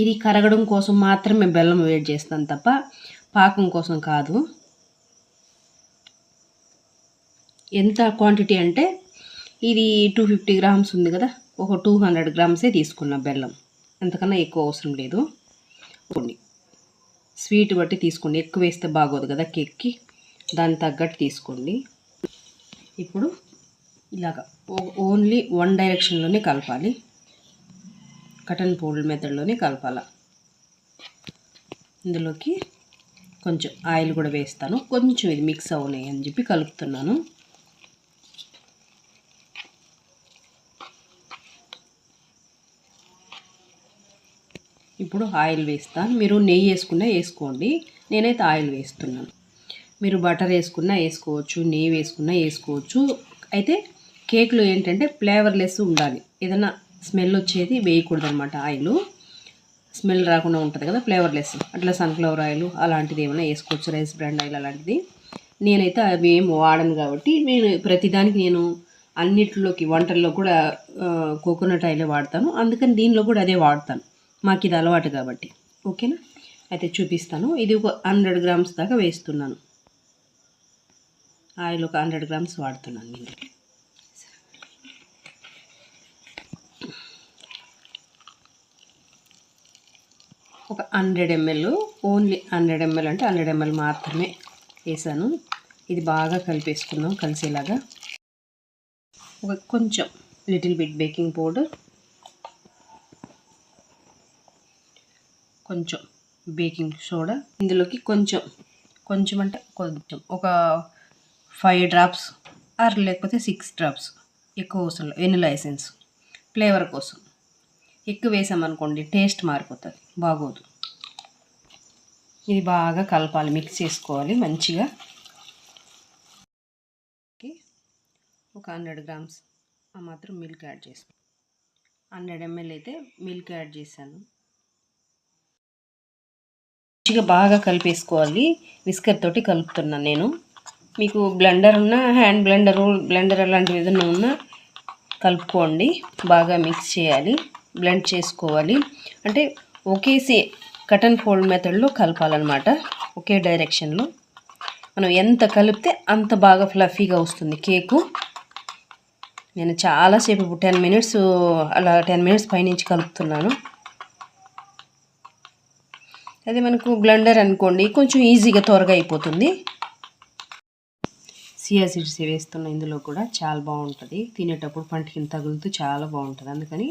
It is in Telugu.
ఇది కరగడం కోసం మాత్రమే బెల్లం వేడి చేస్తాను తప్ప పాకం కోసం కాదు. ఎంత క్వాంటిటీ అంటే ఇది 250 గ్రామ్స్ ఉంది కదా, ఒక 200 గ్రామ్సే తీసుకున్న బెల్లం, అంతకన్నా ఎక్కువ అవసరం లేదు. కొన్ని స్వీట్ బట్టి తీసుకోండి, ఎక్కువ వేస్తే బాగోదు కదా కేక్కి, దానికి తగ్గట్టు తీసుకోండి. ఇప్పుడు ఇలాగ ఓన్లీ వన్ డైరెక్షన్లోనే కలపాలి, కటన్ ఫోల్డ్ మెథడ్లోనే కలపాల. ఇందులోకి కొంచెం ఆయిల్ కూడా వేస్తాను, కొంచెం ఇది మిక్స్ అవునాయి అని చెప్పి కలుపుతున్నాను. ఇప్పుడు ఆయిల్ వేస్తాను. మీరు నెయ్యి వేసుకున్నా వేసుకోండి, నేనైతే ఆయిల్ వేస్తున్నాను. మీరు బటర్ వేసుకున్నా వేసుకోవచ్చు, నెయ్యి వేసుకున్నా వేసుకోవచ్చు. అయితే కేక్లో ఏంటంటే ఫ్లేవర్లెస్ ఉండాలి, ఏదైనా స్మెల్ వచ్చేది వేయకూడదు అనమాట. ఆయిల్ స్మెల్ రాకుండా ఉంటుంది కదా, ఫ్లేవర్లెస్. అట్లా సన్ఫ్లవర్ ఆయిల్ అలాంటిది ఏమైనా వేసుకోవచ్చు, రైస్ బ్రాండ్ ఆయిల్ అలాంటిది. నేనైతే అవి ఏం వాడను కాబట్టి నేను ప్రతిదానికి నేను అన్నిటిలోకి వంటల్లో కూడా కోకోనట్ ఆయిలే వాడతాను, అందుకని దీనిలో కూడా అదే వాడతాను, మాకు ఇది అలవాటు కాబట్టి. ఓకేనా, అయితే చూపిస్తాను. ఇది ఒక 100 గ్రామ్స్ దాకా వేస్తున్నాను ఆయిల్, ఒక 100 గ్రామ్స్ వాడుతున్నాను నేను. ఒక 100 ml, ఓన్లీ 100 ml అంటే 100 ml మాత్రమే వేసాను. ఇది బాగా కలిపేసుకుందాం కలిసేలాగా. ఒక కొంచెం లిటిల్ బిట్ బేకింగ్ పౌడర్, కొంచెం బేకింగ్ సోడా, ఇందులోకి కొంచెం అంటే కొంచెం ఒక 5 డ్రాప్స్ ఆర్ లేకపోతే 6 డ్రాప్స్, ఎక్కువ అవసరం లేదు. వెనిలా ఎసెన్స్ ఫ్లేవర్ కోసం. ఎక్కువ వేసామనుకోండి టేస్ట్ మారిపోతుంది, బాగోదు. ఇది బాగా కలపాలి, మిక్స్ చేసుకోవాలి మంచిగా. ఒక 100 గ్రామ్స్ ఆ మాత్రం మిల్క్ యాడ్ చేసుకో. 100 ml అయితే మిల్క్ యాడ్ చేశాను. మంచిగా బాగా కలిపేసుకోవాలి, విస్కర్ తోటి కలుపుతున్నాను నేను. మీకు బ్లెండర్ ఉన్నా, హ్యాండ్ బ్లెండర్ అలాంటివి ఏదైనా ఉన్నా కలుపుకోండి. బాగా మిక్స్ చేయాలి, బ్లెండ్ చేసుకోవాలి. అంటే ఒకేసి కటన్ ఫోల్డ్ మెథడ్లో కలపాలన్నమాట, ఒకే డైరెక్షన్లో. మనం ఎంత కలిపితే అంత బాగా ఫ్లఫీగా వస్తుంది కేకు. నేను చాలాసేపు, 10 మినిట్స్ అలా 10 మినిట్స్ పైనుంచి కలుపుతున్నాను. అదే మనకు బ్లెండర్ అనుకోండి కొంచెం ఈజీగా త్వరగా అయిపోతుంది. చియా సీడ్స్ వేస్తున్నా ఇందులో కూడా, చాలా బాగుంటుంది తినేటప్పుడు, పంటికి తగులుతూ చాలా బాగుంటుంది. అందుకని